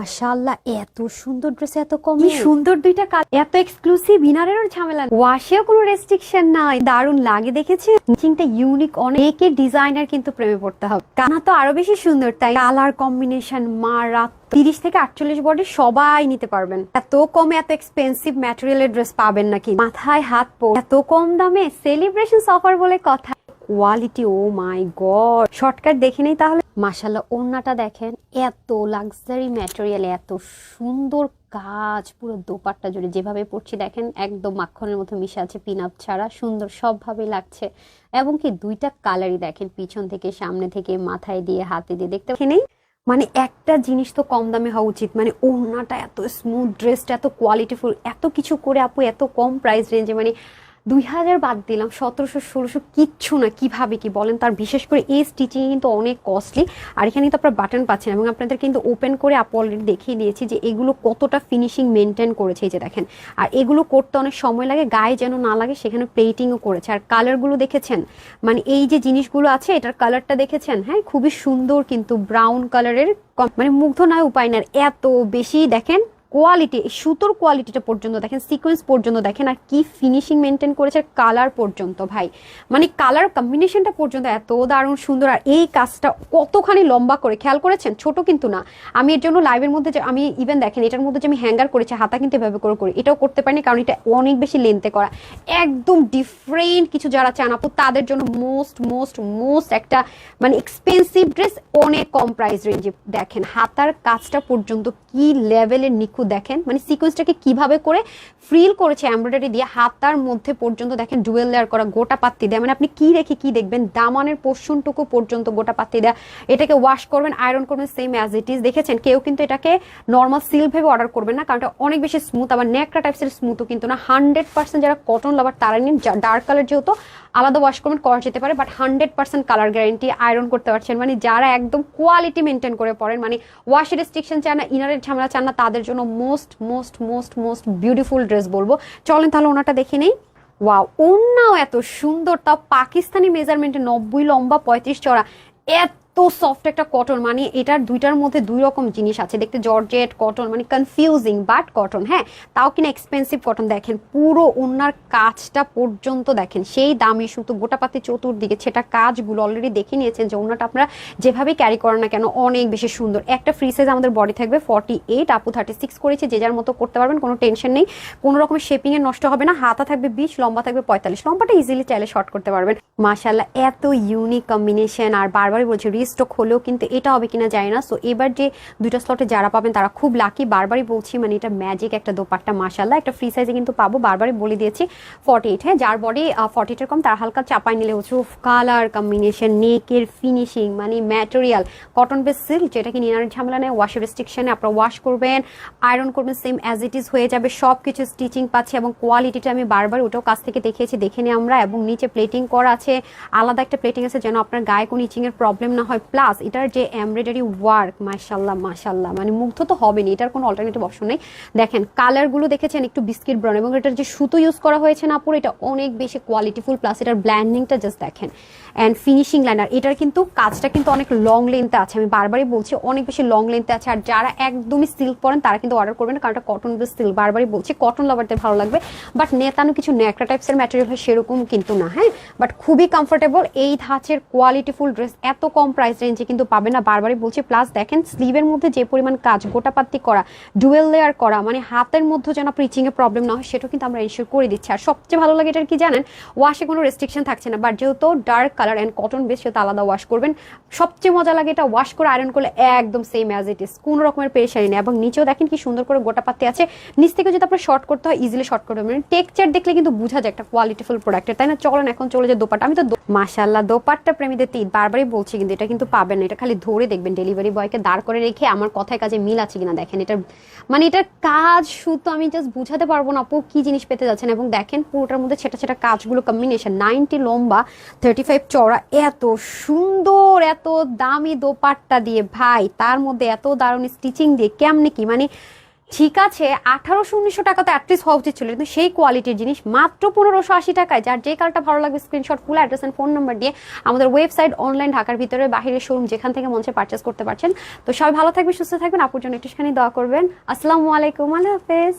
মাশাআল্লাহ, এত সুন্দর ড্রেস, এত কম সুন্দর দুইটা কালার, এত এক্সক্লুসিভ, ইনারেরও ঝামেলা, ওয়াশেও কোনো রেস্ট্রিকশন নাই, দারুণ লাগে দেখেছি। ম্যাচিংটা ইউনিক, অনেকে ডিজাইনার কিন্তু প্রেমে পড়তে হবে। কানা তো আরো বেশি সুন্দর, তাই কালার কম্বিনেশন মারা 30 থেকে 48 বডি সবাই নিতে পারবেন। এত কমে এত এক্সপেন্সিভ ম্যাটেরিয়ালের ড্রেস পাবেন নাকি, মাথায় হাত পো, এত কম দামে সেলিব্রেশন অফার বলে কথা। কোয়ালিটি, ও মাই গড, শর্টকাট দেখে নেই তাহলে। মাশাআল্লাহ, ওড়নাটা দেখেন, এত লাক্সারি ম্যাটেরিয়াল, এত সুন্দর কাজ, পুরো দোপাট্টা জুড়ে যেভাবে পড়ছি দেখেন, একদম মাখনের মতো মিশে আছে, পিন আপ ছাড়া, সুন্দর সবভাবে লাগছে। এবং কি দুইটা কালারই দেখেন, পিছন থেকে, সামনে থেকে, মাথায় দিয়ে, হাতে দিয়ে, দেখতে নেই মানে একটা জিনিস তো কম দামে হওয়া উচিত। মানে ওড়নাটা এত স্মুথ, ড্রেসটা এত কোয়ালিটিফুল, এত কিছু করে আপু এত কম প্রাইস রেঞ্জে, মানে 2000 বাদ দিলাম, 1700-1600 কিচ্ছু না। কিভাবে কি বলেন, তার বিশেষ করে এই স্টিচিং কিন্তু অনেক কস্টলি। আর এখানে কিন্তু আপনারা বাটন পাচ্ছেন, এবং আপনাদের কিন্তু ওপেন করে আপু অলরেডি দেখিয়ে দিয়েছি যে এগুলো কতটা ফিনিশিং মেনটেন করেছে, এই যে দেখেন। আর এগুলো করতে অনেক সময় লাগে, গায়ে যেন না লাগে সেখানে প্লেটিংও করেছে। আর কালারগুলো দেখেছেন, মানে এই যে জিনিসগুলো আছে, এটার কালারটা দেখেছেন, হ্যাঁ খুবই সুন্দর, কিন্তু ব্রাউন কালারের, মানে মুগ্ধ নয় উপায় না, এত বেশি দেখেন কোয়ালিটি, সুতোর কোয়ালিটিটা পর্যন্ত দেখেন, সিকোয়েন্স পর্যন্ত দেখেন, আর কি ফিনিশিং মেনটেন করেছে, কালার পর্যন্ত ভাই, মানে কালার কম্বিনেশনটা পর্যন্ত এত দারুণ সুন্দর। আর এই কাজটা কতখানি লম্বা করে, খেয়াল করেছেন, ছোট কিন্তু না। আমি এর জন্য লাইভের মধ্যে যে আমি ইভেন দেখেন, এটার মধ্যে যে আমি হ্যাঙ্গার করেছি, হাতা কিন্তু এভাবে করে করি, এটাও করতে পারিনি কারণ এটা অনেক বেশি লেন্থে করা। একদম ডিফারেন্ট কিছু যারা চান আপু, তাদের জন্য মোস্ট মোস্ট মোস্ট একটা মানে এক্সপেন্সিভ ড্রেস, অনেক কম প্রাইস রেঞ্জে। দেখেন হাতার কাজটা পর্যন্ত কি লেভেলের নিখুঁত, দেখেন মানে সিকোয়েন্সটাকে কিভাবে করে ফ্রিল করেছে এমব্রয়ডারি দিয়ে, হাতার মধ্যে পর্যন্ত দেখেন ডুয়েল লেয়ার করা, গোটা পাত্তি দেয়, মানে আপনি কি রেখে কি দেখবেন, দামানের পোর্শনটুকু পর্যন্ত গোটা পাত্তি দেয়। এটাকে ওয়াশ করবেন, আয়রন করবেন, সেম অ্যাজ ইট ইজ। দেখেছেন, কেউ কিন্তু এটাকে নর্মাল সিল্ক ভেবে অর্ডার করবেন না, কারণ এটা অনেক বেশি স্মুথ, আবার নেকড়া টাইপসের স্মুথও কিন্তু না। 100% যারা কটন লাভার তারা নিন, ডার্ক কালার যেহেতু আলাদা ওয়াশ করবেন, করা যেতে পারে, বাট 100% কালার গ্যারেন্টি, আয়রন করতে পারছেন। মানে যারা একদম কোয়ালিটি মেনটেন করে পড়েন, মানে ওয়াশের রেস্ট্রিকশন চান না, ইনারের ঝামেলা চান না, তাদের জন্য most most most most beautiful dress বলবো। চলেন তাহলে ওনাটা দেখে নেই। ওয়াও, ওনাও এত সুন্দর, তাও পাকিস্তানি মেজারমেন্টে, 90 লম্বা, 35 চড়া, এত সফট একটা কটন। মানে এটার দুইটার মধ্যে দুই রকম জিনিস আছে, দেখতে জর্জেট কটন, মানে কনফিউজিং, বাট কটন, হ্যাঁ তাও কিনা এক্সপেন্সিভ কটন। দেখেন পুরো ওনার কাজটা পর্যন্ত দেখেন, সেই দামি সুতো, গোটাপাতি চতুর্দিকে, সেটা কাজগুলো অলরেডি দেখে নিয়েছেন যে ওনাটা আপনারা যেভাবে ক্যারি করেন না কেন অনেক বেশি সুন্দর। একটা ফ্রি সাইজ আমাদের বডি থাকবে 48, আপু 36 করেছে, যে যার মতো করতে পারবেন, কোনো টেনশন নেই, কোনো রকমের শেপিং এর নষ্ট হবে না। হাতা থাকবে 20, লম্বা থাকবে 45, লম্বাটা ইজিলি চাইলে শর্ট করতে পারবেন। মাশাআল্লাহ, এত ইউনিক কম্বিনেশন। আর বারবারই বলছি, রিস্টক হলেও কিন্তু এটা হবে কিনা যায় না। সো এবার যে দুইটা স্লটে যারা পাবেন তারা খুব লাকি, বারবারই বলছি, মানে এটা ম্যাজিক একটা দোপাট্টা। মাশাআল্লাহ, একটা ফ্রি সাইজে কিন্তু পাবো, বারবারই বলে দিয়েছি 48, হ্যাঁ যার বডি 48 এর কম তার হালকা চাপাই নিলে হচ্ছে কালার কম্বিনেশন, নেকের ফিনিশিং, মানে ম্যাটেরিয়াল কটন বেস সিল্ক, যেটা কি নিনার ঝামেলা নেই, ওয়াশের রেস্ট্রিকশনে আপনারা ওয়াশ করবেন, আয়রন করবেন, সেম অ্যাজ ইট ইজ হয়ে যাবে, সব কিছু স্টিচিং পাচ্ছে। এবং কোয়ালিটিটা আমি বারবার ওটাও কাছ থেকে দেখিয়েছি, দেখে নিই আমরা। এবং নিচে প্লেটিং করা আছে, আলাদা একটা প্লেটিং আছে যেন আপনার গায়ে কোনো ইচিং এর প্রবলেম না হয়। প্লাস এটার যে এমব্রয়ডারি ওয়ার্ক, মাশাআল্লাহ মাশাআল্লাহ, মানে মুগ্ধ তো হবেনি, এটার কোনো অল্টারনেটিভ অপশন নেই। দেখেন কালারগুলো দেখেছেন, একটু বিস্কিট ব্রাউন, এবং এটার যে সুতো ইউজ করা হয়েছে না পুরো, এটা অনেক বেশি কোয়ালিটিফুল। প্লাস এটার ব্ল্যান্ডিংটা জাস্ট দেখেন, অ্যান্ড ফিনিশিং লাইনার, এটার কিন্তু কাজটা কিন্তু অনেক লং লেন্থে আছে, আমি বারবারই বলছি অনেক বেশি লং লেন্থে আছে। আর যারা একদমই সিল্ক পরেন তারা কিন্তু অর্ডার করবেন, কারণ এটা কটন বেস সিল্ক, বারবারই বলছি কটন লাভারদের ভালো লাগবে, বাট নেতানো কিছু ন্যাকড়া টাইপসের ম্যাটেরিয়াল হয় সেরকম কিন্তু না, হ্যাঁ বাট খুবই কমফোর্টেবল। এই ধাঁচের কোয়ালিটিফুল ড্রেস এত কম প্রাইস রেঞ্জে কিন্তু পাবে না, বারবারই বলছি। প্লাস দেখেন স্লিভের মধ্যে যে পরিমাণ কাজ, গোটাপাত্তি করা, ডুয়েল লেয়ার করা, মানে হাতের মধ্যে যেন প্রিচিং এর প্রবলেম না হয় সেটাও কিন্তু আমরা এনশিওর করে দিচ্ছি। আর সবচেয়ে ভালো লাগে এটার কি জানেন, ওয়াশে কোনো রেস্ট্রিকশন থাকছে না, বাট যেহেতু dark colour and cotton base সেটা আলাদা ওয়াশ করবেন। সবচেয়ে মজা লাগে এটা ওয়াশ করে আয়রন করলে একদম সেম অ্যাজ ইট ইজ, কোনো রকমের পেরেশানি নেই। এবং নিচেও দেখেন কি সুন্দর করে গোটাপাত্তি আছে, নিচ থেকে যদি আপনার শর্ট করতে হয় ইজিলি শর্ট করতে পারবেন। টেক্সচার দেখলে কিন্তু বোঝা যায় একটা কোয়ালিটিফুল প্রোডাক্টের, তাই না? চলেন এখন চলে যায় দোপাট্টা। আমি তো মাশাআল্লাহ দোপাট্টা প্রেমীদের বারবারই বলছি, কিন্তু এটা কিন্তু পাবেন না, এটা খালি ধরে দেখবেন ডেলিভারি বয়কে দাঁড় করে রেখে আমার কথায় কাজে মিল আছে কিনা দেখেন। এটা মানে এটার কাজ শুধু আমি জাস্ট বুঝাতে পারবো না আপু কি জিনিস পেতে যাচ্ছেন। এবং দেখেন পুরোটার মধ্যে ছেটা ছেটা কাজগুলো কম্বিনেশন, 90 লম্বা, 35 চওড়া, এত সুন্দর, এত দামি দোপাট্টা দিয়ে ভাই, তার মধ্যে এত দারুণ স্টিচিং দিয়ে, কেমনে কি মানে ঠিক আছে 1800-1900 টাকা তো অ্যাটলিস্ট হওয়া উচিত ছিল, কিন্তু সেই কোয়ালিটির জিনিস মাত্র 1580 টাকায়। যার যে কালারটা ভালো লাগবে screenshot, full address and phone number দিয়ে আমাদের ওয়েবসাইট, অনলাইন, ঢাকার ভিতরে বাহিরের শোরুম যেখান থেকে মঞ্চে পারচেস করতে পারছেন। তো সবাই ভালো থাকবেন, সুস্থ থাকবেন, আপুর জন্য একটুখানি দোয়া করবেন। আসসালামু আলাইকুম, আল্লাহ হাফেজ।